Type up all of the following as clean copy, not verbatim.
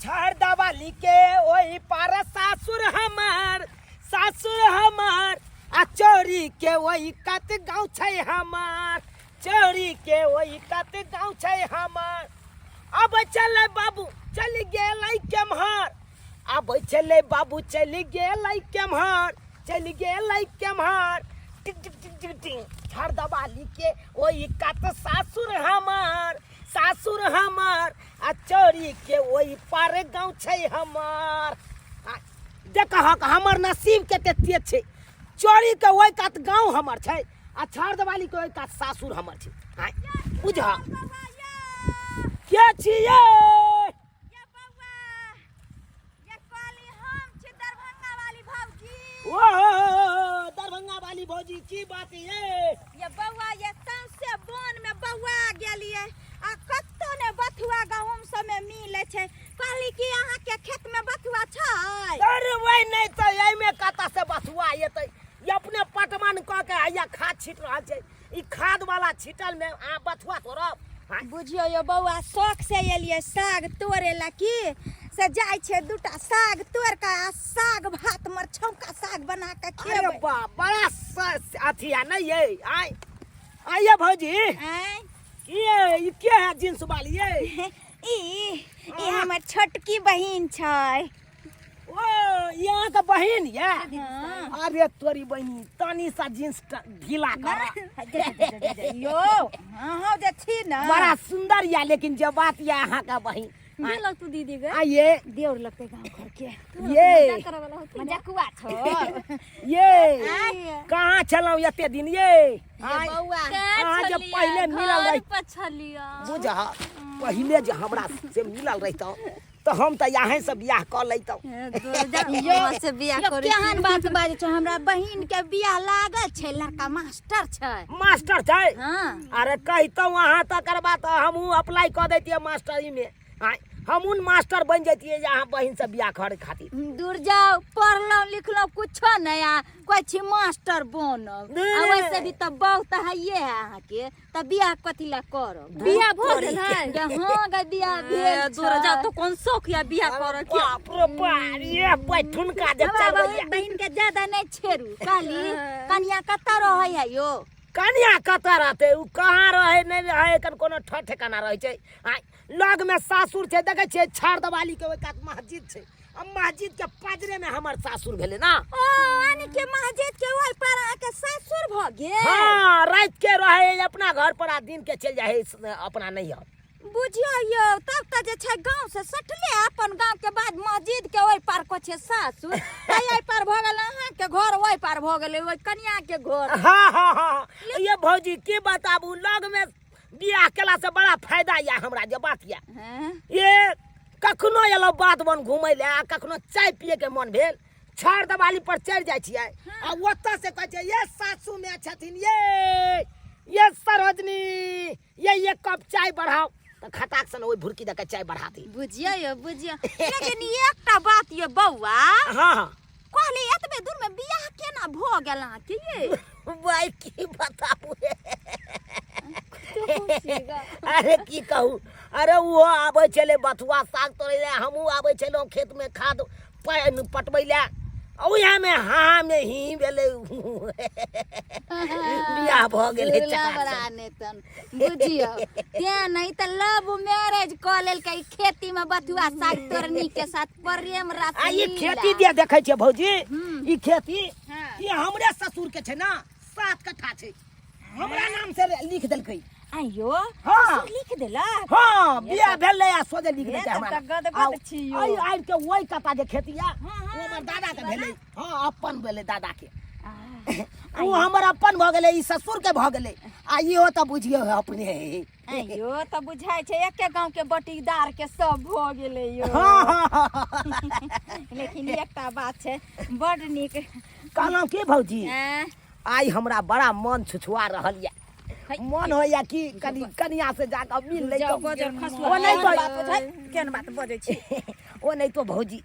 छाड़ दवाली के ओही पार सासुर हमार आ चोरी के वही कत गाँव छै हमार चोरी के वही कत गाँव छै हमार अब चले बाबू चल गेलै केम्हर अब चले बाबू चल गेलै केम्हर टिक टिक टिक टिक टिक छाड़ दवाली के वही कत सासुर हमार आ चोरी के वही पार गाँव छै हमार देख हमर नसीब के तेज छै चोरी के वही कात गाँव हमर छै आ छाड़ दवाली के वही कात सासुर हमर छै बुझ के छियै ओ दरभंगा वाली भौजी की बात ये बउआ ये संसे बोन में बउआ गेलिए आ कत्तो ने बथुआ गहूम सब में मिले छै कहली कि अहाँ के खेत में बथुआ छै अरे वही नहीं तो एई में कता से बथुआ एतै ये अपने पटवन क के आया खाद छीट रहल छै ई खाद वाला छीटल में आ बथुआ तोरब बुझियो ये बउआ शौक से एलिए साग तोड़े ला की से जाय छै दूटा साग तोड़ के आ साग भात मर छौका साग बना के अरे खेबै बा बड़ा अथी है नहीं ये आइए भौजी ये क्या है जींस वाली ये ई हमर छोटकी बहिन छै ओ यहाँ का बहन ये हाँ। अरे तोरी बहनी तनी सा जींस ढीला कर यो हाँ देखी ना बड़ा सुंदर या लेकिन जब बात या यहाँ का बहन ये लग तू दीदी गे आइए देवर लगते गांव घर के ये मजाकुआ छो ये कहाँ चलो यते दिन ये बउआ अहाँ जब पहले मिलल रही पछलिया बुझा पहले जे हमरा से मिलल रहितो तो हम तो यहाँ से बियाह कर लेतो से बियाह करे केहन बात बाजे छ हमरा बहिन के बियाह लागल छै लड़का मास्टर छै मास्टर छै हां अरे कहितो वहाँ तक करबा तो हमहू अप्लाई कर देतिए मास्टरी में हमहू मास्टर बन जतिए यहाँ बहन से बियाह करे खातिर दूर जाओ पढ़लो लिखलो कुछो नहीं आ कोई छी मास्टर बनब आ वैसे भी तो बहुत हइये है अहाँ के त बियाह कथि ला करब बियाह भ गेल है हां ग बियाह भेल दूर जाओ तो कोन शौक या बियाह करे के बाप रे बाप ये पैठुन का जे चलबैया बहन के ज्यादा नहीं छेरू काली कन्या कत्ता रहै है यो कन्या कतऽ रहते उ कहाँ रहे नहीं रहे कन कोनो ठिकाना रहे छै लग में सासुर छै देखे छियै छाड़ दवाली के ओइ कात मस्जिद छै अब मस्जिद के पाजरे में हमर सासुर भेले ना ओ यानी के मस्जिद के ओइ पर आके सासुर भ गेल हां रात के रहे अपना घर पर आ दिन के चल जाए अपना नहीं है बुझियो यो तब त जे छै गांव से सटले अपन गांव के बाद मस्जिद के ओइ पार को छै सासुर ओइ पार भ गेल अहाँ के घर ओइ पार भ गेल ओइ कन्या के घर हां ये भौजी की बताबू लग में बियाह केला से बड़ा फायदा या हमरा जे बात या ये कखनो एलो बात बन घुमै ले कखनो चाय पिए के मन भेल छाड़ दवाली पर चढ़ जाय छियै आ ओतऽ से कहै छै ये सासू में छथिन ये सरोजनी ये एक कप चाय बढ़ाओ तो खटाक सन ओइ भुरकी दे के चाय बढ़ा दी बुझियो लेकिन एकटा बात ये बौआ हां कहली एतबे दूर में बियाह केना भ गेल अहाँ के ये भाई की बताबू अरे की कहू अरे वो आबै छले बथुआ साग तोड़े ले हमहू आबै छलो खेत में खाद पटबै ले ओया में हाँ में ही भेले बियाह भ गेले ने तन बुझियो ते नहीं त लव मैरिज क लेल के खेती में बथुआ साग तोरनी के साथ प्रेम राशि ई खेती दे देखै छै भौजी ई खेती ई हमरे ससुर के छै ना 7 कट्ठा छै हमरा नाम से लिख देलकै आयो हां लिख देलक हां बियाह भेले आ सोझे लिख देलकै हमरा गदगद छियो आई आई के ओइ कता जे खेतिया ओ हमर दादा के भेले हां अपन भेले दादा के ओ हमर अपन भ गेले ई ससुर के भ गेले आ इहो त बुझियो अपने आयो त बुझाय छै एके गांव के बटीदार के सब भ गेले यो लेकिन एकटा बात छै बड नीक कहलौ के भौजी आई हमरा बड़ा मन छुछुआ रहल या मन होया कि कनिया से जाकर मिल ले ओ नहीं तो केन बात बजै छी ओ नहीं तो भौजी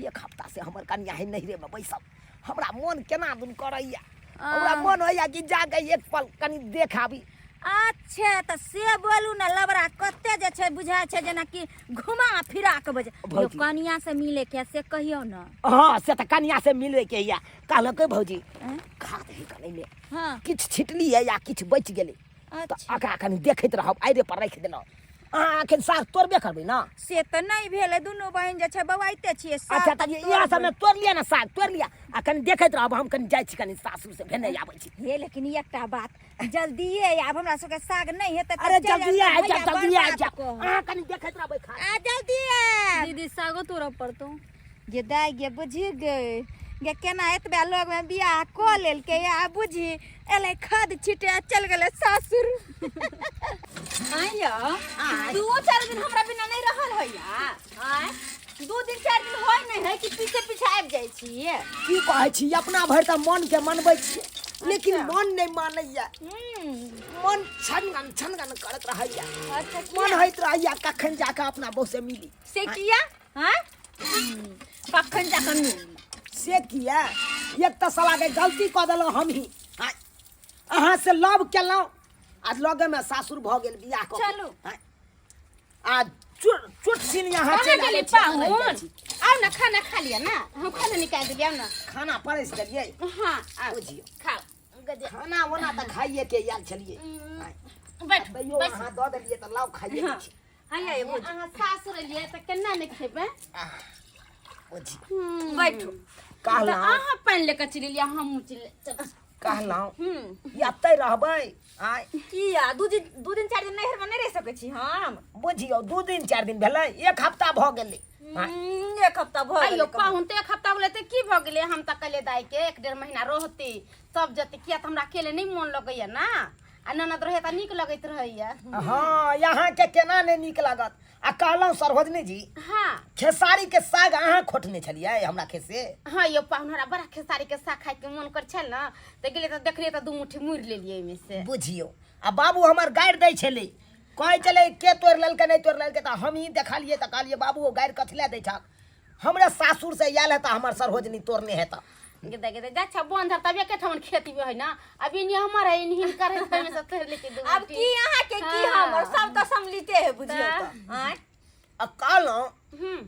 एक हफ्ता से हमर कनिया है नहीं रे बैसल हमरा मन केना दुन करैया हमरा मन होया कि जाके एक पल कनी देखाबी अच्छा त से बोलू ना लबरा कते जे छै बुझाय छै जेना कि घुमा फिरा के बजे भौजी। जो कनिया से मिले के से कहियो ना। हाँ से तो कनिया से मिले के या कहलक भौजी खा दही कने में हां किछ छिटली है या किछ बच गेलै तो अच्छा अकरा कनी देखैत रहब आइरे पर राख देलौ अहाँ अखन साग तोड़बे करबै ना। से त नहीं भेले दुनु बहिन जे छै बवाइते छियै अच्छा त इहा समय तोड़ लिया ना साग तोड़ लिया आ कनी देखैत रहब हम कनी जाइ छी कनी सासुर से भेने आबै छी। हे लेकिन एकटा बात जल्दीए आब हमरा सबके साग नहीं हेतै त अरे जल्दी आ जा जल्दी आ जा अहाँ कनी देखैत रहबै खा आ जल्दी आ दीदी सागो तोड़ पड़तो गे दाई गे बुझी गए गे केना एतबे लोग में बियाह क लेल के आ बुझी एले खाद छिटे चल गेले सासुर। आइया 2-4 दिन हमरा बिना नहीं रहल होइया आय 2 दिन 4 दिन होय नहीं है कि पीछे पीछे आबि जाय छी। की कहै छी अपना भरि त मन के मनबै छी लेकिन मन नहीं मानैया मन छनगन करत रहैया अच्छा मन होइत रहैया कखन जाके अपना बहू से मिली से किया हां कखन जाके मिली से किया एक त साला के गलती क देलौ हम ही अहाँ से लव केलौ आ लगे में सासुर भ गेल बियाह क चलू। आ चुट सीन यहाँ कहाँ गेली पाहुन आओ ना खाना खा लिया ना हम खाना निकाल दिलिया ना खाना परस देलिए हां आओ बुझियो खाओ गजे खाना वना त खाइए के याद छलिए बैठ बैयो अहाँ द देलिए त लाउ खाइए के छी आइया ये बुझ अहाँ सासुर लिए त केना नहीं खेबे बुझी बैठो कहलौ अहाँ पानी लेकर चली लिया हम चल कहलौ एतै रहबै आय किया 2 दिन 4 दिन नहर में नहीं रह सकै छी हम बुझियो 2 दिन 4 दिन भेलै 1 हफ्ता भ गेलै एक हफ्ता भ अयो पाहुन तो 1 हफ्ता बोले की भ गेले हम त कले दाई के 1-1.5 महीना रहते सब जते किया त हमरा अकेले नहीं मन लगैया ना आ ननद रहे त नीक लगैत रहैया। हाँ यहाँ के केना नहीं नीक लागत आ कहलौ सरभजनी जी हां खेसारी के साग अहाँ खोटने छलिए हमरा खेत से हां यो पाहुन हमरा बड़ा खेसारी के साग खाय के मन कर छल ना त गेले त देखलिए त 2 मुट्ठी मुर लेलिए में से बुझियो आ बाबू हमर गाड़ि दै छलै कहै छलै के तोड़ लेलकै नहीं तोड़ लेलकै त हम ही देखलिए त कहलिए बाबू गाड़ि कथि ले दै छक हमरे सासुर से आयल है त हमर सरभजनी तोड़ने है त गेदा गेदा जा छ बंद तब के ठमन खेती में है ना अभी नहीं हमर है इनहिन करे में से तोड़ लेके दो अब की यहाँ के की हमर सब तो सम्मिलिते है बुझियो त हां आ कहलौ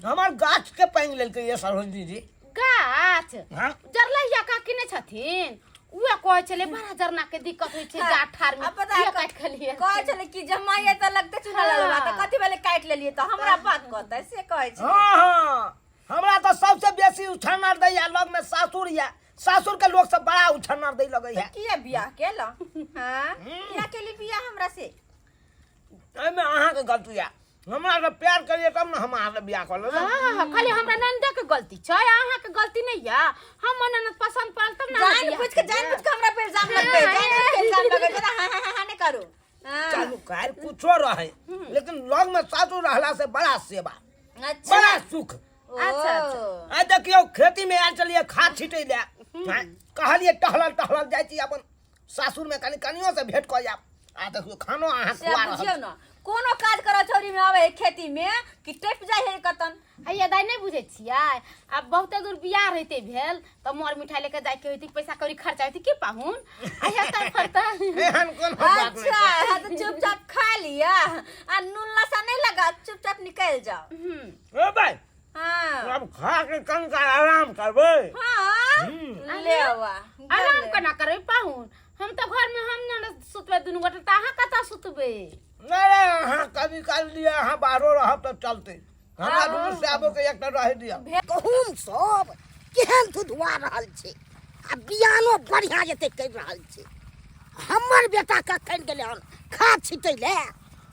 हमर गाछ के पांग लेलकै ये सरभजनी जी गाछ हां जरलैया का किने छथिन उहे कहै छले बड़ा जरना के दिक्कत होय छै जा ठार में ये काट खलिए कहै छले कि जमाइए त लगते चुना लगबा त कथि भेले काट लेलिए त हमरा बात कहतै से कहै छै। हां हां हमरा तो सबसे बेसी उछन्नर दैया लग में सासुर या सासुर के लोग सब बड़ा उछन्नर दै लगै है किया बियाह केला हां किया केली बियाह हमरा से एमे अहाँ के गलती है हमरा से प्यार करिए तब न हम अहाँ से बियाह कर लेबै हां खाली हमरा नंदा के गलती छै अहाँ के गलती नहीं है हम ननद पसंद पड़ल तब ना जान बुझ के हमरा पे इल्जाम लगबै जान बुझ के इल्जाम लगबै त हां नहीं करू चालू कार कुछो रहे लेकिन लग में सासुर रहला से बड़ा सेवा अच्छा बड़ा सुख अच्छा अच्छा आ देखियो खेती में आयल चलिए खाद छिटै ले कहलिए टहलल जाइ छी अपन सासुर में कनियो से भेंट क जाब आ देखियो खानो अहाँ खुआ रहल बुझियो ना कोनो काज कर छोरी में आवे खेती में कि टप जाय है कतन हैया दाई नहीं बुझे छियै अब बहुते दूर बियाह रहते भेल त मोर मिठाई लेके जाय के होती पैसा कौड़ी खर्चा होती की पाहुन हैया त फरता एहन कोन बात नहीं अच्छा तो चुपचाप खा लिया आ नून लसा नहीं लगा चुपचाप निकल जाओ ओ भाई हां अब खा के कंका आराम करबै हां लेवा आराम केना करबै पाहुन हम तो घर में हम न सुतबे दुनु गोटे त अहाँ कता सुतबे नहीं अहाँ कभी काल दिया अहाँ बाहरो रहब त चलते हमरा दुनू से आबो के एकटा रह दिया गहूम सब केहन धुधुआ रहल छै आ बियानो बढ़िया जते कर रहल छै हमर बेटा कखन गेले हन खाद छिटै ले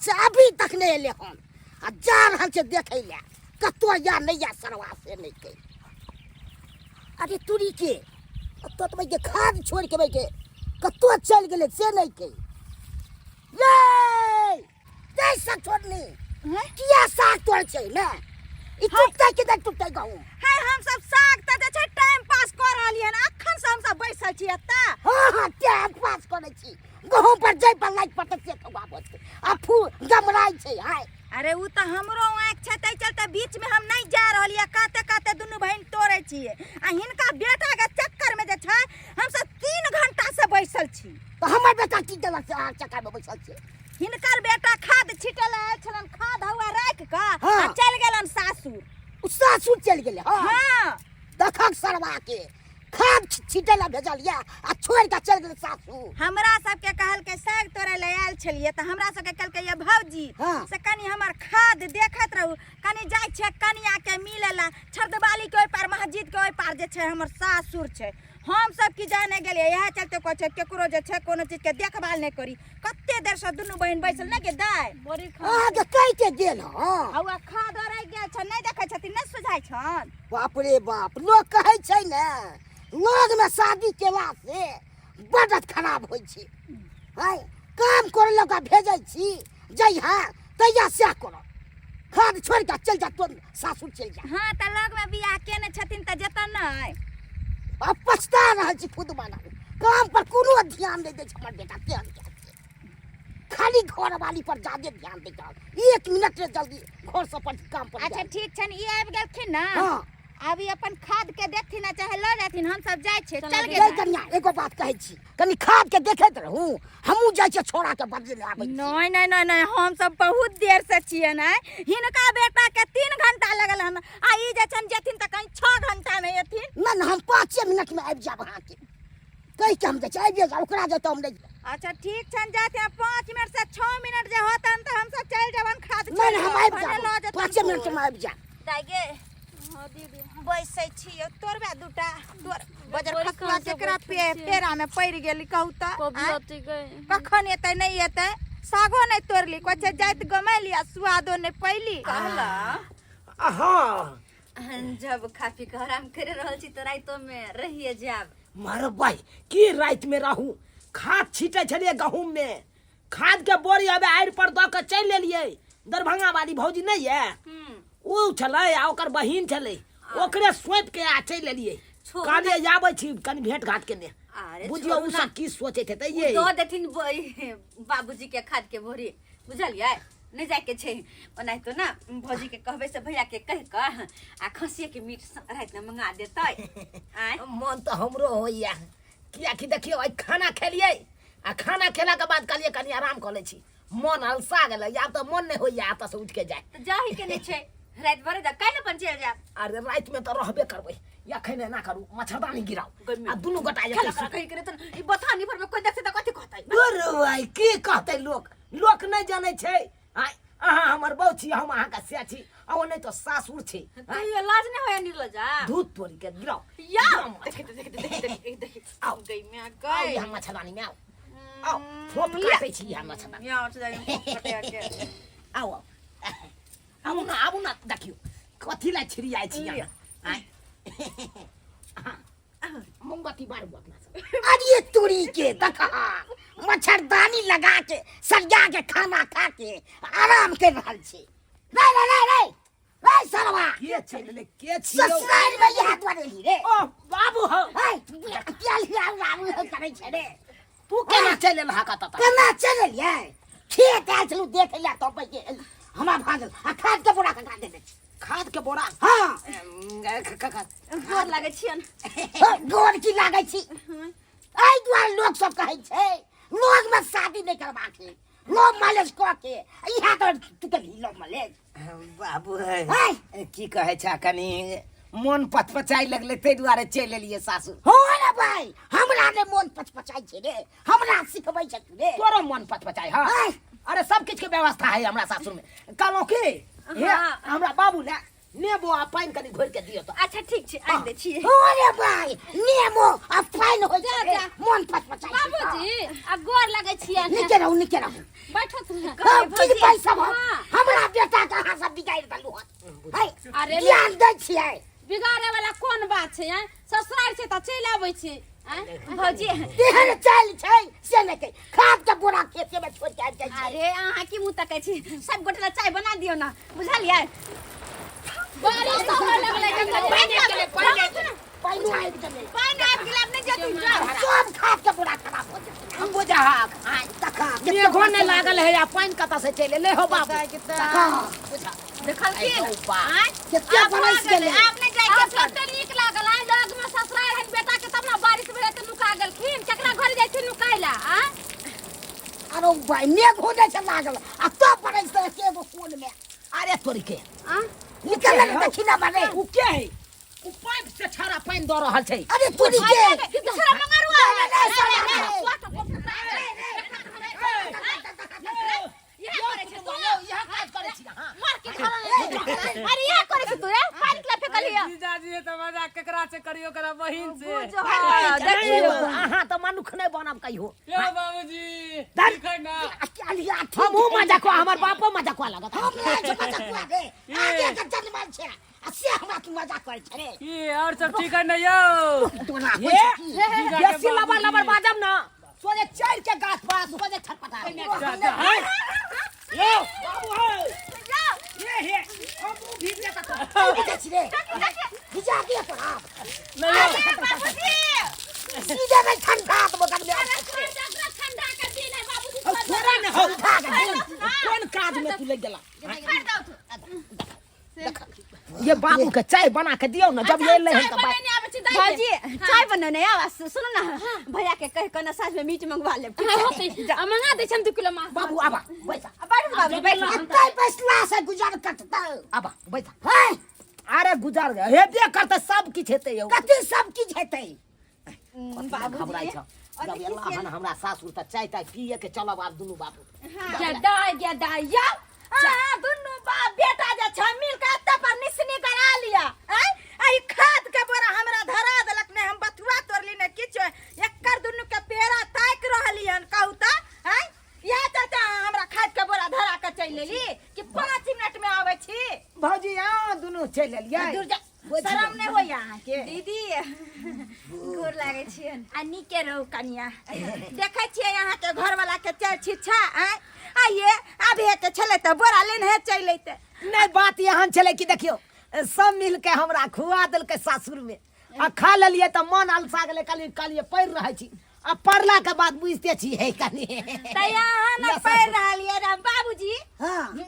से अभी तक नहीं एले हन आ जा रहल छै देखै ले कतो या नहीं या सरवा से नहीं के अरे तुरी के तो भाई के खाद छोड़ के भाई के कतो चल गेले से नहीं के ये कैसा छोड़नी किया साग तोड़ छै ना ई टूटते के देख टूटते गहूं है हम सब साग त जे छै टाइम पास कर रहलिए न अखन से हम सब बैसल छी एता हां टाइम पास करे छी गहूं पर जाय पर लाइट पटक से खवाबो छै आ फूल गमराई छै हाय अरे उ त हमरो आंख छै तै चलते बीच में हम नहीं जा रहलिए काते काते दुनु बहन तोड़े छी आ हिनका बेटा के चक्कर में जे छै हम सब 3 घंटा से बैसल छी तो हमर बेटा की देलक से आग चक्का में बैसल छै। हिनकर बेटा खाद छिटल आयल छलन, खाद हुआ राख के हाँ। आ चल गेलन सासुर। उ सासुर चल गेले। हां हाँ देखक सरवा के खाद छिटे ला भेजल या आ छोड़ के चल गेले सासुर। हमरा सबके कहल के साग तोड़े ले आयल छलिए त हमरा सबके कहल के ये भौजी हाँ। से कनी हमर खाद देखत रहू, कनी जाय छै कनिया के मिलेला छरदबाली के ओइ पार मस्जिद के ओइ पार जे छै हमर सासुर छै। हम सब की जाने गेलिए यह चलते को छै केकरो जे छै कोनो चीज के देखभाल नहीं करी, कते देर से दुनू बहन बैसल नहीं के दाय बड़ी आगे कैते गेल। हां हवा खाद रह गेल छ, नहीं देखै छथिन, नहीं सुझाय छन। बाप रे बाप, लोग कहै छै ने लोग में शादी केला से बड़ खराब होय छै। हाय काम करे लोग भेजै छी जइहा तैया से करो, खाद छोड़ के चल जा, तो सासुर चल जा। हां त लग में बियाह केने छथिन त जता नहीं अब पछता रहल छी खुद माना, काम पर कोनो ध्यान नहीं दै छै हमर बेटा। के खाली घर वाली पर ज्यादा ध्यान दै छै, 1 मिनट रे जल्दी घर से पर काम पर। अच्छा ठीक छन, ई आबि गेलखिन ना। हां अभी अपन खाद के देखथिन ना चाहे ल जाथिन, हम सब जाय छै चल जय गेल। कन्या एगो बात कहै छी, कनी खाद के देखैत रहू, हमहू जाय छै छोड़ा के बदले ले आबै छी। नहीं नहीं नहीं नहीं, हम सब बहुत देर से छिए ना, हिनका बेटा के 3 घंटा लगल हन आ ई जे छन जेथिन त कहीं 6 घंटा में एथिन। ना ना हम 5 मिनट में आबि जाब अहाँ के कहि के हम जाय आबि जा, ओकरा जतो हम नहीं। अच्छा ठीक छन, जाते हैं 5 मिनट से 6 मिनट जे होतन त हम सब चल जवन खाद नहीं नहीं हम आबि जाब, 5 मिनट में आबि जा। दागे हां दीदी बैसै छिए, तोरबे दुटा तोर बजर खसुआ केकरा पेरा में पड़ गेली कहू त कखन एतै नहीं एतै, सागो नहीं तोड़ली, कोछ जाइत गमैली आ स्वादो नहीं पैली। कहला हां जब खा पी के आराम करे रहल छी तो राइतो में रहिए जाब। मारो भाई की रात में रहू, खाद छीटे छलिए गहूम में, खाद के बोरी अबे आड़ पर द के चल लेलिए। दरभंगा वाली भौजी नहीं है उ छलै आ ओकर बहिन छलै, ओकरे सोच के आ चल लेलिए। काले आबै छी कनी भेंट घाट के ने, बुझियो उ सब की सोचे थे त ये दो देथिन बाबूजी के खाद के बोरी, बुझलिए नहीं जाए के छै। ओनाहि तो ना भौजी के कहबे से भैया के कह के आ खसिए के मीट रात में मंगा देतै। आय मन तो हमरो होइया, किया कि देखियो आई खाना खेलिए आ खाना खेला के बाद कहलिए कनी आराम कर ले छी, मन अलसा गेलै, या तो मन नहीं होइया आता से उठ के जाए। तो जाही के नहीं छै रात भर जा काहे न अपन चल जा। अरे रात में तो रहबे करबै, या खैने ना करू, मच्छरदानी गिराओ आ दुनु गोटा खेला या कर कहि करे त ई बथानी पर में कोई देखते त कथि कहतै। अरे भाई की कहते लोक नहीं जाने छै। आय अहाँ हमर बहू छी, हम अहाँ का से छी, और नहीं तो सासुर छी। कहियो लाज नहीं होया निकल जा दूध तोड़ी के गिराओ या गिराओ देख आओ गई में आ आओ गई यहाँ मच्छरदानी में आओ आओ, फोप काटे छी यहाँ मच्छरदानी। या उठ जाई फटे के आओ आबू ना देखियो कथी ला छिड़ियाइ छी यहाँ। आय मोमबत्ती बारू अपना सब। अरे तुरी के देखा मच्छरदानी लगा के सरिया के खाना खा के आराम कर रहल छी। रे रे रे रे रे सरवा के चले के छियो ससुराल में ये हाथ वाली रे। ओ बाबू हो हाय प्याल राम करे छे रे, तू केना चले लहा का ता केना चल ये खेत आयल छलू देख लिया तो पे हमरा भागल आ खाद के बोरा कटा दे। खाद के बोरा हां गोर लागे छियन गोर की लागे छी, एई दुआरे लोग सब कहै छै लोग में शादी नहीं करबा के, लोग मालिश क के इहा तो तू के लोग मालिश। बाबू है हाय की कहे छा कनी मन पचपचाई लगले ते दुआरे चल एलिए सासुर। हो रे भाई हमरा ने मन पचपचाई छे रे, हमरा सिखबै छै तू रे। तोरो मन पचपचाई हां। हाय अरे सब किछ के व्यवस्था है हमरा सासुर में। कहलो की हे हमरा बाबू ले नेबो आ पानी कनी घोर के दियो तो। अच्छा ठीक छै आ दे छी। हो रे भाई नेमो आ पाइन हो छै मन पचपचाई। बाबूजी आ गोर लागे छियन निके रहू बैठो तुम हम की पैसा हमरा बेटा का हां सब बिगाड़ दलु हाय। अरे ज्ञान दै छियै, बिगाड़े वाला कोन बात छै। ससुराल से त चल आबै छै भौजी। तेहन चल छै से नहीं के खाद के बोरा खेते में छोड़ के आ जाय छै। अरे अहाँ की मुंह तकै छी, सब गोटे चाय बना दियो ना, बुझलियै। बारिश तो होने लगले पानी आबि गेलै अपने जतु जा सब खाद के बोरा खराब हो जेतै। हम बुझा हां तका मेघो नहीं लागल है या पानी कता से चले ले हो बाबू तका बुझा देखल की कितना बरस गेलै। आपने जाय के कते नीक लागल। आ लग में ससुराल है बेटा के तब ना बारिश भेले त नुका गेलखिन, केकरा घर जाय छी नुकाइला। मेघ होने से लागल आ तो पड़े से एगो कोन में अरे तोरी के निकल देखी ना बने उ के है उ पाइप से छारा पानी द रहल छै अरे तोरी के दूसरा मंगारुआ अरे या करे से तू रे पानी क्ला फेकलिया जीजाजी ये तो मजाक केकरा से करियो करा बहिन से देखियो अहाँ त मनुख नै बनब कहियो यो बाबूजी धर। ठीक है ना अलिया हमहु मजाक हमर बापो मजाक लागत हम मजाक लागे आगे के जन्मल छे आ से हमरा की मजाक करे छे रे ये और सब ठीक है ना यो तोरा ये बेसी लबर लबर बाजब न सोजे चढ़ के गाछ पर सोजे छटपटा यो बाबू हे ये हम भी लेता रे बिजा के पड़ा नहीं सीधे में ठंडा तो बगल में ठंडा के दिन है बाबूजी थोड़ा न हो कौन काज में तू लग गेला ये बाबू के चाय बना के दियो ना जब ये ले हम त भाजी चाय बनाने आवा सुनो ना भैया के कह के ना साँझ में मीट मंगवा ले मंगा दे छन 2 किलो मांस बाबू आबा बैठा बैठ बाबू बैठ कई पैसा से गुजार करता आबा बैठा है अरे गुजार गए हेबे करते सब किछ हेते यौ कते सब चीज हेतै घबराई छ जब अल्लाह हन हमरा सासुर त चाय ताय पिए के चलब आब दुनु बाबू गदा या दुनु बाप बेटा जे छ मिल के अत्ता पर निसनी करा लिया आई खाद के बोरा हमरा धरा देलक ने हम बथुआ तोड़ली ने किछ एकर दुनु के पेरा ताक रहलियन कहू त हैं या चाचा हमरा खाद के बोरा धरा के चल लेली कि 5 मिनट में आवे छी भौजी आ दुनु चल लेलिए दूर जा शरम नै होय अहाँ के दीदी गोर लागे छियन आ नीके रहू कनिया देखै छियै अहाँ के घर वाला के चार छिछा आइए आबे के छले त बोरा लेन है चल लेते नै बात यहन छले कि देखियो सब मिल के हमरा खुआ देल के सासुर में आ खा लेलिए त मन अलसा गेले काली पैर रहै छी आ पड़ला के बाद बुझते छी हे कनी तया न पैर रहलिए रे बाबूजी हां की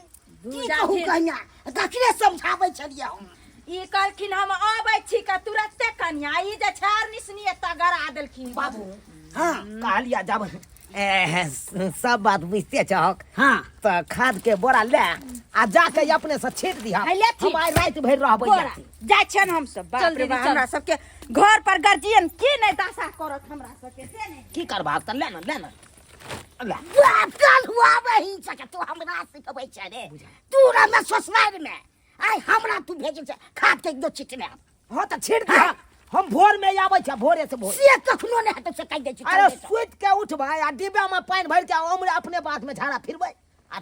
कहू कन्या ककरे समझाबै छलिए हम ई कहलखिन हम आबै छी का तुरंते कन्या ई जे छार निसनी एता गरा देलखिन बाबू हां कहलिया जब सब बात बुझते छक हां त खाद के बोरा ले आ जाके अपने से छीट दिहा हम आइ रात भर रहबै जाती जाय छन हम सब बाप रे बाप हमरा सब के घर पर गार्जियन की नै दासा करत हमरा सब के से नै की करबा त ले ना ले कल हुआ वही सके तू हमरा सिखबै छ रे तू रे मैं ससुराल में आई हमरा तू भेज छ खाद के दो चिटने हां त छीट दिहा हम भोर में आबै छ भोरे से भोर से कखनो नै हत से कह दे छी अरे सुत के उठबै आ डिब्बा में पानी भर के हमरे अपने बात में झाड़ा फिरबै आ त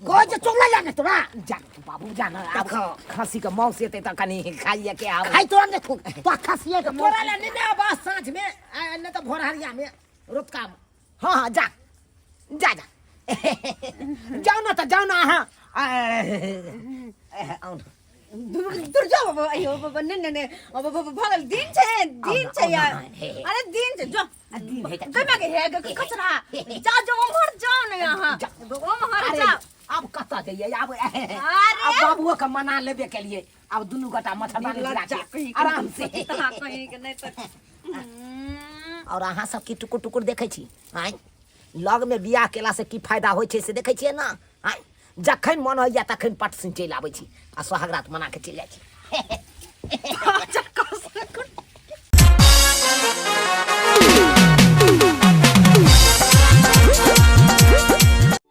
कोई जे चुगला जाने तोरा जान बाबू जान अब खसी के मौस एते त कनी खाइए के आब खाई तोरा ने तो खसिए के तोरा ले ने बा साँझ में न त भोर हरिया में रुतका में हां जा जाओ ना त जाओ ना हां दूर जाओ बाबा अयो बाबा ने बाबा भगल दिन छे यार अरे दिन छे जो दिन है कमा के है कचरा जा उमहर जाओ ना यहां उमहर जा अब कता जाइए अब बाबुओ के मना लेबे के लिए अब दुनु गोटा मछरदानी गिरा के आराम से कहीं के नहीं तो और अहाँ सब की टुकुर टुकुर देखै छी आइ लग में बियाह केला से की फायदा होय छै से देखै छियै ना आइ जखन मन होइया तखन पट से चलि आबै छी आ सोहागरात मना के चलि जाइ छी